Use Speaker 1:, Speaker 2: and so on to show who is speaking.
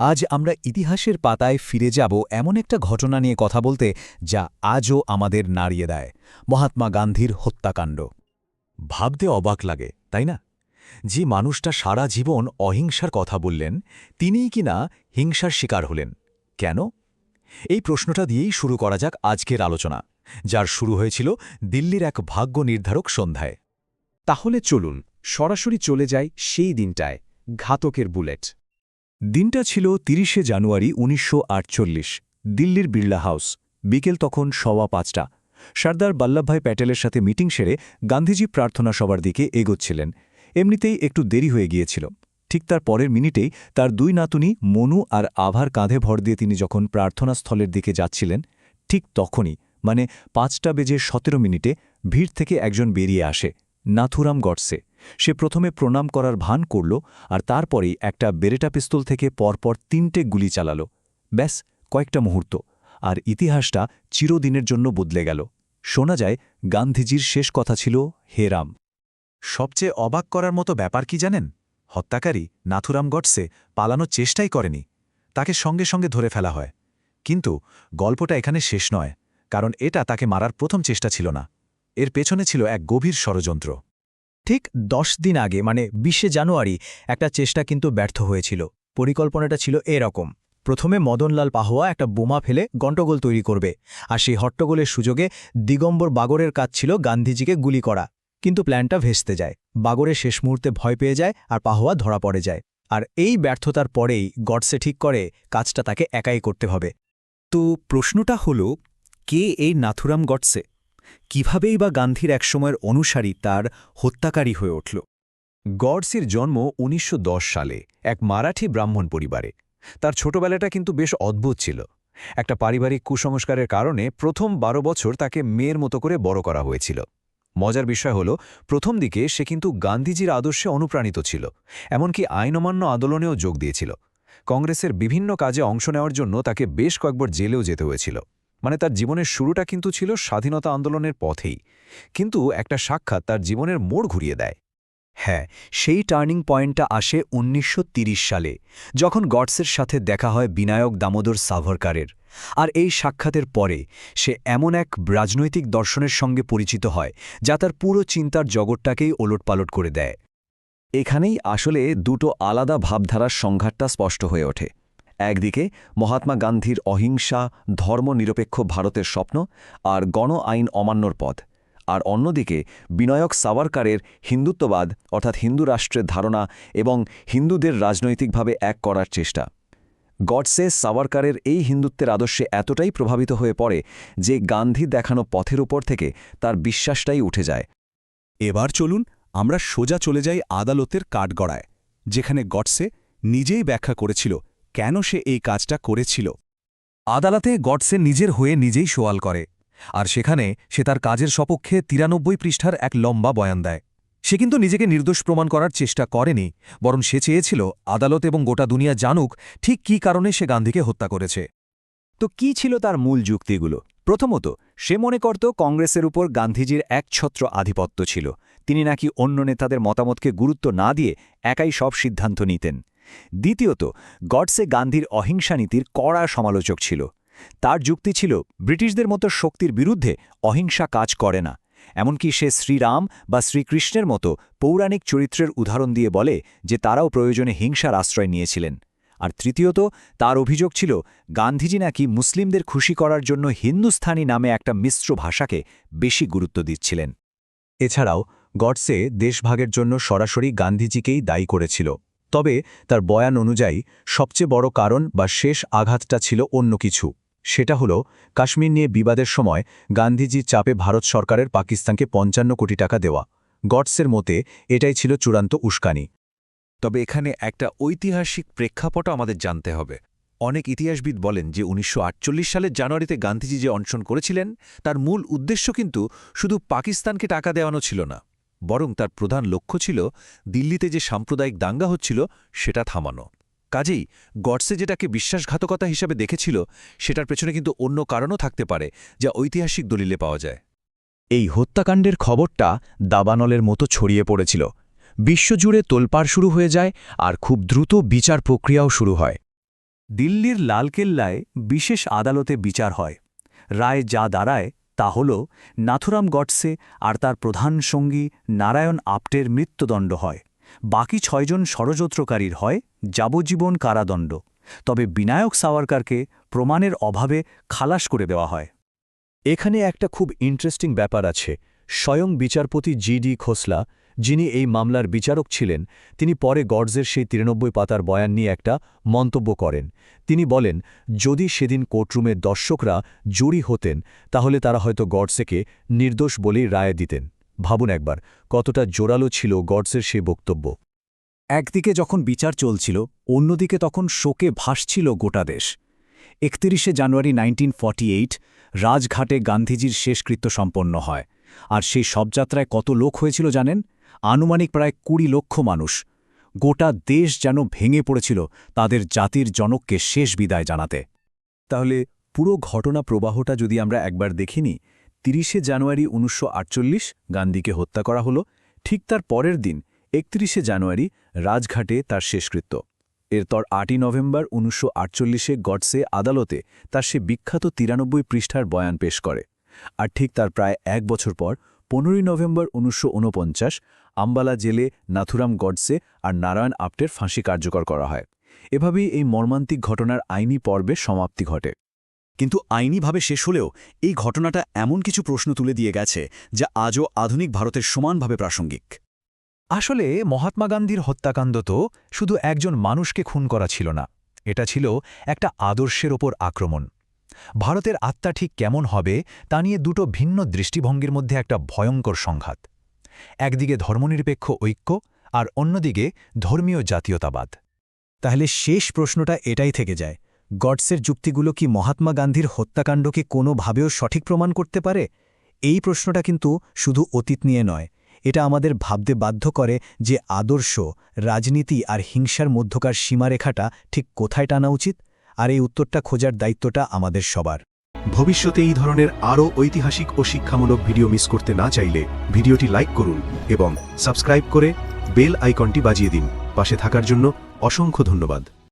Speaker 1: আজ আমরা ইতিহাসের পাতায় ফিরে যাব এমন একটা ঘটনা নিয়ে কথা বলতে যা আজও আমাদের নাড়িয়ে দেয়, মহাত্মা গান্ধীর হত্যাকাণ্ড।
Speaker 2: ভাবতে অবাক লাগে, তাই না? যে মানুষটা সারা জীবন অহিংসার কথা বললেন, তিনিই কিনা হিংসার শিকার হলেন। কেন? এই প্রশ্নটা দিয়েই শুরু করা যাক আজকের আলোচনা, যার শুরু হয়েছিল দিল্লির এক ভাগ্য নির্ধারক সন্ধ্যায়।
Speaker 3: তাহলে চলুন সরাসরি চলে যাই সেই দিনটায়, ঘাতকের বুলেট।
Speaker 2: দিনটা ছিল ৩০শে জানুয়ারি ১৯৪৮, দিল্লির বিড়লা হাউস। বিকেল তখন ৫:15। সর্দার বল্লভভাই প্যাটেলের সাথে মিটিং সেরে গান্ধীজি প্রার্থনা সভার দিকে এগোচ্ছিলেন। এমনিতেই একটু দেরি হয়ে গিয়েছিল। ঠিক তার পরের মিনিটেই তার দুই নাতুনি মনু আর আভার কাঁধে ভর দিয়ে তিনি যখন প্রার্থনাস্থলের দিকে যাচ্ছিলেন, ঠিক তখনই মানে ৫:১৭ ভিড় থেকে একজন বেরিয়ে আসে, নাথুরাম গডসে। সে প্রথমে প্রণাম করার ভান করল আর তারপরেই একটা বেরেটা পিস্তল থেকে পরপর ৩টে গুলি চালাল। ব্যাস কয়েকটা মুহূর্ত, আর ইতিহাসটা চিরদিনের জন্য বদলে গেল। শোনা যায় গান্ধীজির শেষ কথা ছিল, হে রাম। সবচেয়ে অবাক করার মতো ব্যাপার কি জানেন? হত্যাকারী নাথুরাম গডসে পালানোর চেষ্টাই করেনি, তাকে সঙ্গে সঙ্গে ধরে ফেলা হয়। কিন্তু গল্পটা এখানে শেষ নয়, কারণ এটা তাকে মারার প্রথম চেষ্টা ছিল না। এর পেছনে ছিল এক গভীর ষড়যন্ত্র।
Speaker 1: ঠিক ১০ দিন আগে মানে ২০শে জানুয়ারি একটা চেষ্টা কিন্তু ব্যর্থ হয়েছিল। পরিকল্পনাটা ছিল এরকম: প্রথমে মদনলাল পাহোয়া একটা বোমা ফেলে গণ্ডগোল তৈরি করবে, আর সেই হট্টগোলের সুযোগে দিগম্বর বাগরের কাজ ছিল গান্ধীজিকে গুলি করা। কিন্তু প্ল্যানটা ভেস্তে যায়, বাগরে শেষ মুহূর্তে ভয় পেয়ে যায় আর পাহোয়া ধরা পড়ে যায়। আর এই ব্যর্থতার পরেই গডসে ঠিক করে কাজটা তাকে একাই করতে হবে। তো প্রশ্নটা হলো, কে এই নাথুরাম গডসে? কিভাবেই বা গান্ধীর একসময়ের অনুসারী তার হত্যাকারী হয়ে উঠল?
Speaker 2: গডসের জন্ম ১৯১০ সালে এক মারাঠি ব্রাহ্মণ পরিবারে। তার ছোটবেলাটা কিন্তু বেশ অদ্ভুত ছিল। একটা পারিবারিক কুসংস্কারের কারণে প্রথম ১২ বছর তাকে মেয়ের মতো করে বড় করা হয়েছিল। মজার বিষয় হল, প্রথম দিকে সে কিন্তু গান্ধীজির আদর্শে অনুপ্রাণিত ছিল, এমনকি আইন অমান্য আন্দোলনেও যোগ দিয়েছিল। কংগ্রেসের বিভিন্ন কাজে অংশ নেওয়ার জন্য তাকে বেশ কয়েকবার জেলেও যেতে হয়েছিল। মানে তার জীবনের শুরুটা কিন্তু ছিল স্বাধীনতা আন্দোলনের পথেই। কিন্তু একটা সাক্ষাৎ তার জীবনের মোড় ঘুরিয়ে দেয়।
Speaker 1: হ্যাঁ, সেই টার্নিং পয়েন্টটা আসে ১৯৩০ সালে, যখন গডসের সাথে দেখা হয় বিনায়ক দামোদর সাভারকারের। আর এই সাক্ষাতের পরে সে এমন এক রাজনৈতিক দর্শনের সঙ্গে পরিচিত হয় যা তার পুরো চিন্তার জগৎটাকেই ওলটপালট করে দেয়।
Speaker 2: এখানেই আসলে দুটো আলাদা ভাবধারার সংঘাতটা স্পষ্ট হয়ে ওঠে। একদিকে মহাত্মা গান্ধীর অহিংসা, ধর্মনিরপেক্ষ ভারতের স্বপ্ন আর গণ আইন অমান্যর পথ, আর অন্যদিকে বিনায়ক সাভারকারের হিন্দুত্ববাদ অর্থাৎ হিন্দু রাষ্ট্রের ধারণা এবং হিন্দুদের রাজনৈতিকভাবে এক করার চেষ্টা। গডসে সাভারকারের এই হিন্দুত্বের আদর্শে এতটাই প্রভাবিত হয়ে পড়ে যে গান্ধী দেখানো পথের উপর থেকে তার বিশ্বাসটাই উঠে যায়।
Speaker 3: এবার চলুন আমরা সোজা চলে যাই আদালতের কাঠগড়ায়, যেখানে গডসে নিজেই ব্যাখ্যা করেছিল কেন সে এই কাজটা করেছিল।
Speaker 2: আদালতে গডসে নিজের হয়ে নিজেই সওয়াল করে, আর সেখানে সে তার কাজের সপক্ষে ৯৩ পৃষ্ঠার এক লম্বা বয়ান দেয়। সে কিন্তু নিজেকে নির্দোষ প্রমাণ করার চেষ্টা করেনি, বরং সে চেয়েছিল আদালত এবং গোটা দুনিয়া জানুক ঠিক কী কারণে সে গান্ধীকে হত্যা করেছে।
Speaker 1: তো কি ছিল তার মূল যুক্তিগুলো? প্রথমত, সে মনে করত কংগ্রেসের উপর গান্ধীজির একছত্র আধিপত্য ছিল। তিনি নাকি অন্য নেতাদের মতামতকে গুরুত্ব না দিয়ে একাই সব সিদ্ধান্ত নিতেন। দ্বিতীয়ত, গডসে গান্ধীর অহিংসা নীতির কড়া সমালোচক ছিল। তার যুক্তি ছিল, ব্রিটিশদের মতো শক্তির বিরুদ্ধে অহিংসা কাজ করে না। এমনকি সে শ্রীরাম বা শ্রীকৃষ্ণের মতো পৌরাণিক চরিত্রের উদাহরণ দিয়ে বলে যে তারাও প্রয়োজনে হিংসার আশ্রয় নিয়েছিলেন। আর তৃতীয়ত, তার অভিযোগ ছিল গান্ধীজি নাকি মুসলিমদের খুশি করার জন্য হিন্দুস্থানি নামে একটা মিশ্র ভাষাকে বেশি গুরুত্ব দিচ্ছিলেন।
Speaker 2: এছাড়াও গডসে দেশভাগের জন্য সরাসরি গান্ধীজিকেই দায়ী করেছিল। তবে তার বয়ান অনুযায়ী সবচেয়ে বড় কারণ বা শেষ আঘাতটা ছিল অন্য কিছু। সেটা হলো কাশ্মীর নিয়ে বিবাদের সময় গান্ধীজির চাপে ভারত সরকারের পাকিস্তানকে ৫৫ কোটি টাকা দেওয়া। গডসের মতে এটাই ছিল চূড়ান্ত উস্কানি।
Speaker 4: তবে এখানে একটা ঐতিহাসিক প্রেক্ষাপটও আমাদের জানতে হবে। অনেক ইতিহাসবিদ বলেন যে ১৯৪৮ সালের জানুয়ারিতে গান্ধীজি যে অনশন করেছিলেন তার মূল উদ্দেশ্য কিন্তু শুধু পাকিস্তানকে টাকা দেওয়ানো ছিল না, বরং তার প্রধান লক্ষ্য ছিল দিল্লিতে যে সাম্প্রদায়িক দাঙ্গা হচ্ছিল সেটা থামানো। কাজেই গডসে যেটাকে বিশ্বাসঘাতকতা হিসেবে দেখেছিল সেটার পেছনে কিন্তু অন্য কারণও থাকতে পারে, যা ঐতিহাসিক দলিলে পাওয়া যায়।
Speaker 2: এই হত্যাকাণ্ডের খবরটা দাবানলের মতো ছড়িয়ে পড়েছিল। বিশ্বজুড়ে তোলপাড় শুরু হয়ে যায় আর খুব দ্রুত বিচার প্রক্রিয়াও শুরু হয়। দিল্লির লালকেল্লায় বিশেষ আদালতে বিচার হয়। রায় যা দাঁড়ায় তা হল নাথুরাম গডসে আর তার প্রধান সঙ্গী নারায়ণ আপ্টের মৃত্যুদণ্ড হয়। বাকি ৬ জন ষড়যন্ত্রকারীর হয় যাবজ্জীবন কারাদণ্ড। তবে বিনায়ক সাওয়ারকারকে প্রমাণের অভাবে খালাস করে দেওয়া হয়। এখানে একটা খুব ইন্টারেস্টিং ব্যাপার আছে। স্বয়ং বিচারপতি জি.ডি. খোসলা, যিনি এই মামলার বিচারক ছিলেন, তিনি পরে গডসের সেই ৯৩ পাতার বয়ান নিয়ে একটা মন্তব্য করেন। তিনি বলেন, যদি সেদিন কোর্টরুমের দর্শকরা জুরি হতেন তাহলে তারা হয়তো গডসেকে নির্দোষ বলেই রায় দিতেন। ভাবুন একবার কতটা জোরালো ছিল গডসের সেই বক্তব্য। একদিকে যখন বিচার চলছিল, অন্যদিকে তখন শোকে ভাসছিল গোটা দেশ। ৩১ জানুয়ারি 1948 রাজঘাটে গান্ধীজির শেষকৃত্য সম্পন্ন হয়। আর সেই শবযাত্রায় কত লোক হয়েছিল জানেন? আনুমানিক প্রায় ২০ লক্ষ মানুষ। গোটা দেশ যেন ভেঙে পড়েছিল তাদের জাতির জনককে শেষ বিদায় জানাতে। তাহলে পুরো ঘটনা প্রবাহটা যদি আমরা একবার দেখিনি, ৩০ জানুয়ারি ১৯৪৮ গান্ধীকে হত্যা করা হলো। ঠিক তার পরের দিন ৩১ জানুয়ারি রাজঘাটে তার শেষকৃত্য। এরপর ৮ই নভেম্বর ১৯৪৮ গডসে আদালতে তার সে বিখ্যাত ৯৩ পৃষ্ঠার বয়ান পেশ করে। আর ঠিক তার প্রায় ১ বছর পর ১৫ই নভেম্বর ১৯৪৯ আম্বালা জেলে নাথুরাম গডসে আর নারায়ণ আপ্টের ফাঁসি কার্যকর করা হয়। এভাবেই এই মর্মান্তিক ঘটনার আইনি পর্বের সমাপ্তি ঘটে।
Speaker 3: কিন্তু আইনিভাবে শেষ হলেও এই ঘটনাটা এমন কিছু প্রশ্ন তুলে দিয়ে গেছে যা আজও আধুনিক ভারতের সমানভাবে প্রাসঙ্গিক।
Speaker 2: আসলে মহাত্মা গান্ধীর হত্যাকাণ্ড তো শুধু একজন মানুষকে খুন করা ছিল না, এটা ছিল একটা আদর্শের ওপর আক্রমণ। ভারতের আত্মা ঠিক কেমন হবে তা নিয়ে দুটো ভিন্ন দৃষ্টিভঙ্গির মধ্যে একটা ভয়ঙ্কর সংঘাত। একদিকে ধর্মনিরপেক্ষ ঐক্য আর অন্যদিকে ধর্মীয় জাতীয়তাবাদ। তাহলে শেষ প্রশ্নটা এটাই থেকে যায়, গডসের যুক্তিগুলো কি মহাত্মা গান্ধীর হত্যাকাণ্ডকে কোনোভাবেও সঠিক প্রমাণ করতে পারে? এই প্রশ্নটা কিন্তু শুধু অতীত নিয়ে নয়, এটা আমাদের ভাবতে বাধ্য করে যে আদর্শ, রাজনীতি আর হিংসার মধ্যকার সীমারেখাটা ঠিক কোথায় টানা উচিত। আর এই উত্তরটা খোঁজার দায়িত্বটা আমাদের সবার।
Speaker 5: ভবিষ্যতে এই ধরনের আরও ঐতিহাসিক ও শিক্ষামূলক ভিডিও মিস করতে না চাইলে ভিডিওটি লাইক করুন এবং সাবস্ক্রাইব করে বেল আইকনটি বাজিয়ে দিন। পাশে থাকার জন্য অসংখ্য ধন্যবাদ।